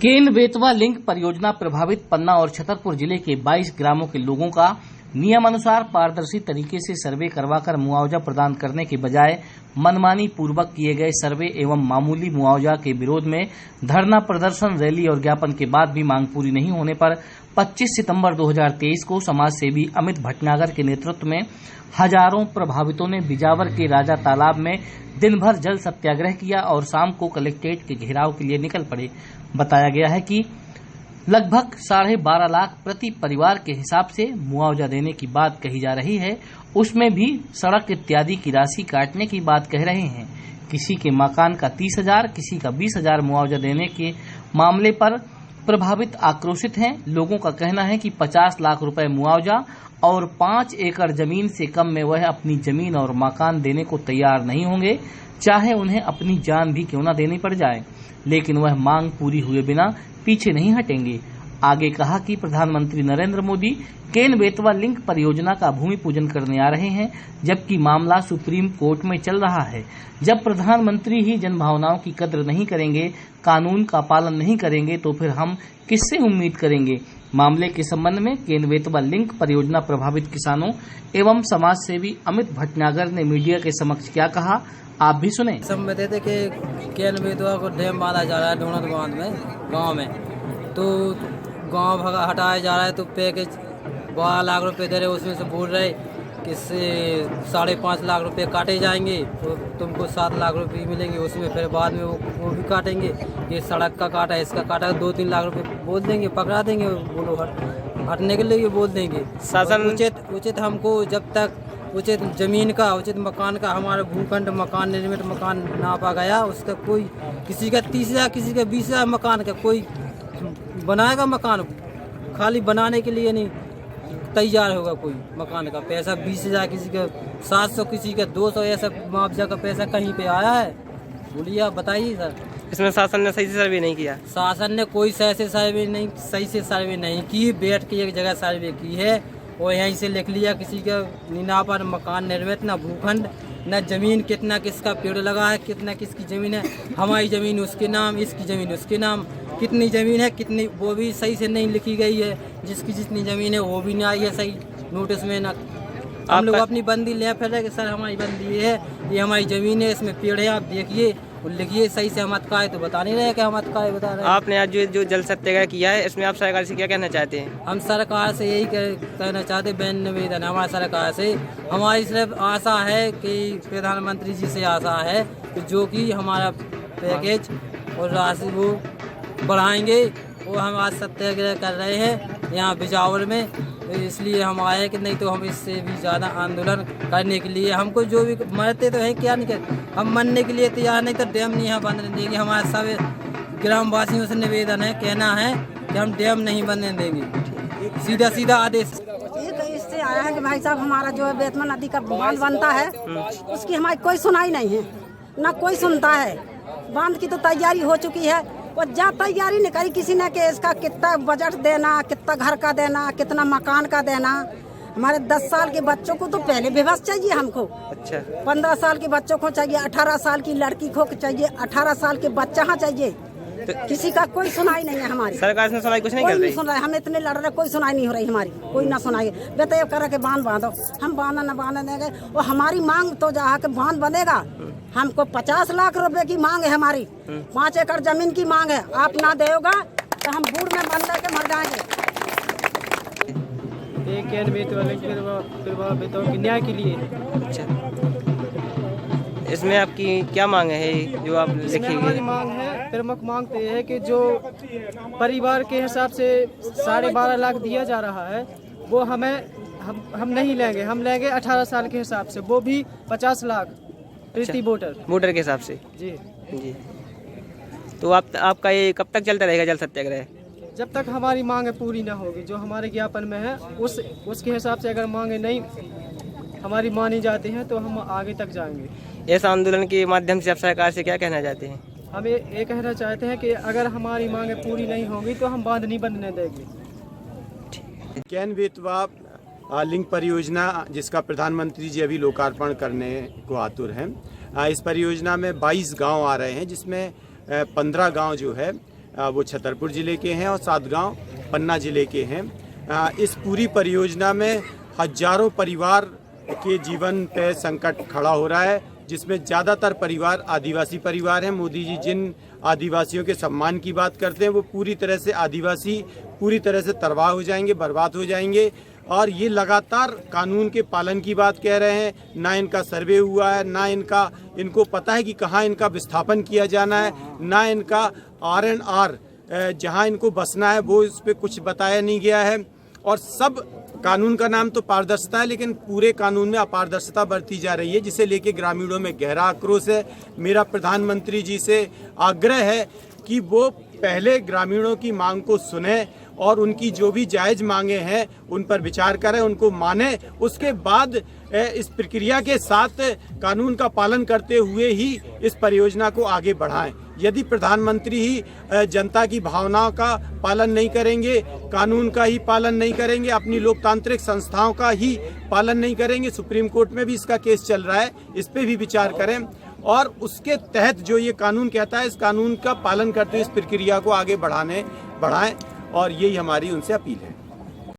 Ken Betwa link परियोजना प्रभावित पन्ना और छतरपुर जिले के 22 ग्रामों के लोगों का नियमानुसार पारदर्शी तरीके से सर्वे करवाकर मुआवजा प्रदान करने के बजाय मनमानी पूर्वक किए गए सर्वे एवं मामूली मुआवजा के विरोध में धरना प्रदर्शन, रैली और ज्ञापन के बाद भी मांग पूरी नहीं होने पर 25 सितंबर 2023 को समाज सेवी अमित भटनागर के नेतृत्व में हजारों प्रभावितों ने बिजावर के राजा तालाब में दिन भर जल सत्याग्रह किया और शाम को कलेक्ट्रेट के घेराव के लिए निकल पड़े। बताया गया है कि लगभग 12.5 लाख प्रति परिवार के हिसाब से मुआवजा देने की बात कही जा रही है, उसमें भी सड़क इत्यादि की राशि काटने की बात कह रहे हैं। किसी के मकान का 30,000, किसी का 20,000 मुआवजा देने के मामले पर प्रभावित आक्रोशित हैं। लोगों का कहना है कि 50 लाख रुपए मुआवजा और 5 एकड़ जमीन से कम में वह अपनी जमीन और मकान देने को तैयार नहीं होंगे, चाहे उन्हें अपनी जान भी क्यों न देनी पड़ जाए, लेकिन वह मांग पूरी हुए बिना पीछे नहीं हटेंगे। आगे कहा कि प्रधानमंत्री नरेंद्र मोदी केन बेतवा लिंक परियोजना का भूमि पूजन करने आ रहे हैं, जबकि मामला सुप्रीम कोर्ट में चल रहा है। जब प्रधानमंत्री ही जनभावनाओं की कद्र नहीं करेंगे, कानून का पालन नहीं करेंगे, तो फिर हम किससे उम्मीद करेंगे। मामले के संबंध में केन बेतवा लिंक परियोजना प्रभावित किसानों एवं समाज सेवी अमित भटनागर ने मीडिया के समक्ष क्या कहा, आप भी सुने। सब बता थे कि केन बेतवा को डैम बांधा जा रहा है ढूंढत बांध में गांव में, तो गांव भगा हटाया जा रहा है, तो पैकेज 12 लाख रुपए दे रहे, उसमें से बोल रहे कि 5.5 लाख रुपए काटे जाएंगे तो तुमको 7 लाख रुपए मिलेंगे। उसमें फिर बाद में वो भी काटेंगे, ये सड़क का काटा है, इसका काटा 2-3 लाख रुपए बोल देंगे, पकड़ा देंगे, बोलो हटने के लिए बोल देंगे। शासन उचित हमको जब तक उचित जमीन का, उचित मकान का, हमारा भूखंड मकान निर्मित मकान नापा गया, उसका कोई किसी का 30,000, किसी का 20,000 मकान का कोई बनाएगा मकान, खाली बनाने के लिए नहीं तैयार होगा कोई मकान का पैसा 20,000, किसी का 700, किसी का 200, ऐसा मुआवजा का पैसा कहीं पे आया है? बोलिए आप बताइए सर। इसमें शासन ने सही से सर्वे नहीं किया। शासन ने कोई सही से सर्वे नहीं की, बैठ के एक जगह सर्वे की है और यहीं से लिख लिया किसी का नीना पर मकान निर्मित, न भूखंड, न जमीन, कितना किसका पेड़ लगा है, कितना किसकी जमीन है, हमारी जमीन उसके नाम, इसकी जमीन उसके नाम, कितनी जमीन है कितनी, वो भी सही से नहीं लिखी गई है। जिसकी जितनी जमीन है वो भी नहीं आई है सही नोटिस में। ना हम लोग अपनी बंदी ले फिर रहे कि सर हमारी बंदी ये है, ये हमारी जमीन है, इसमें पेड़ है, आप देखिए और लिखिए सही से। हम अतकाए तो बता नहीं रहे कि हम अतकाए बता रहे हैं। आपने आज जो जल सत्याग्रह किया है, इसमें आप सरकार से क्या कहना चाहते हैं? हम सरकार से यही कहना चाहते हैं, निवेदन है हमारा सरकार से, हमारी सिर्फ आशा है कि प्रधानमंत्री जी से आशा है कि जो कि हमारा पैकेज और राशि वो बढ़ाएंगे। और हम आज सत्याग्रह कर रहे हैं यहाँ बिजावर में, तो इसलिए हम आए कि नहीं तो हम इससे भी ज़्यादा आंदोलन करने के लिए, हमको जो भी मरते तो हैं क्या नहीं करते, हम मरने के लिए तैयार, नहीं तो डैम नहीं यहाँ बंद देंगे। हमारे सब ग्रामवासियों से निवेदन है, कहना है कि हम डैम नहीं बनने देंगे, सीधा आदेश। इससे आया है कि भाई साहब हमारा जो है बेतवा नदी का बांध बनता है, उसकी हमारी कोई सुनाई नहीं है, ना कोई सुनता है। बांध की तो तैयारी हो चुकी है, वो जहाँ तैयारी नहीं करी किसी ने कि इसका कितना बजट देना, कितना घर का देना, कितना मकान का देना। हमारे 10 साल के बच्चों को तो पहले विवश चाहिए हमको। अच्छा। 15 साल के बच्चों को चाहिए, 18 साल की लड़की को चाहिए, 18 साल के बच्चा हाँ चाहिए। तो किसी का कोई सुनाई नहीं है हमारी सरकार से सुनाई कुछ नहीं कर रही। सुन रहा है, हम इतने लड़ रहे, कोई सुनाई नहीं हो रही हमारी, कोई ना सुनाई। बेटे कर के बांध बांधो, हम बांधना न बांधने देंगे। और हमारी मांग तो जहाँ के बांध बनेगा, हमको 50 लाख रुपए की मांग है हमारी, 5 एकड़ जमीन की मांग है। आप ना देगा तो हम बूढ़ में बंद करके मर जाएंगे। न्याय के लिए। अच्छा, इसमें आपकी क्या मांग है जो आप लिखेंगे? हमारी मांग है, प्रमुख मांग तो ये है कि जो परिवार के हिसाब से 12.5 लाख दिया जा रहा है, वो हम नहीं लेंगे, हम लेंगे 18 साल के हिसाब से, वो भी 50 लाख प्रति वोटर के हिसाब से। जी। तो आपका ये कब तक चलता रहेगा जल सत्याग्रह? जब तक हमारी मांगे पूरी ना होगी, जो हमारे ज्ञापन में है उसके हिसाब से अगर मांगे नहीं हमारी मानी जाती हैं तो हम आगे तक जाएंगे। इस आंदोलन के माध्यम से आप सरकार से क्या कहना चाहते हैं? हम ये कहना चाहते हैं कि अगर हमारी मांगे पूरी नहीं होगी तो हम बांध नहीं बनने देंगे। केन बेतवा लिंक परियोजना जिसका प्रधानमंत्री जी अभी लोकार्पण करने को आतुर हैं। इस परियोजना में 22 गांव आ रहे हैं, जिसमें 15 गांव जो है वो छतरपुर ज़िले के हैं और 7 गांव पन्ना ज़िले के हैं। इस पूरी परियोजना में हजारों परिवार के जीवन पे संकट खड़ा हो रहा है, जिसमें ज़्यादातर परिवार आदिवासी परिवार हैं। मोदी जी जिन आदिवासियों के सम्मान की बात करते हैं वो पूरी तरह से आदिवासी पूरी तरह से तबाह हो जाएंगे, बर्बाद हो जाएंगे। और ये लगातार कानून के पालन की बात कह रहे हैं, ना इनका सर्वे हुआ है, ना इनको पता है कि कहाँ इनका विस्थापन किया जाना है, ना इनका R&R जहाँ इनको बसना है वो इस पर कुछ बताया नहीं गया है। और सब कानून का नाम तो पारदर्शिता है, लेकिन पूरे कानून में अपारदर्शिता बरती जा रही है, जिसे लेके ग्रामीणों में गहरा आक्रोश है। मेरा प्रधानमंत्री जी से आग्रह है कि वो पहले ग्रामीणों की मांग को सुने और उनकी जो भी जायज़ मांगे हैं उन पर विचार करें, उनको माने। उसके बाद इस प्रक्रिया के साथ कानून का पालन करते हुए ही इस परियोजना को आगे बढ़ाएं। यदि प्रधानमंत्री ही जनता की भावनाओं का पालन नहीं करेंगे, कानून का ही पालन नहीं करेंगे, अपनी लोकतांत्रिक संस्थाओं का ही पालन नहीं करेंगे, सुप्रीम कोर्ट में भी इसका केस चल रहा है, इस पे भी विचार करें और उसके तहत जो ये कानून कहता है इस कानून का पालन करते हुए इस प्रक्रिया को आगे बढ़ाएं और यही हमारी उनसे अपील है।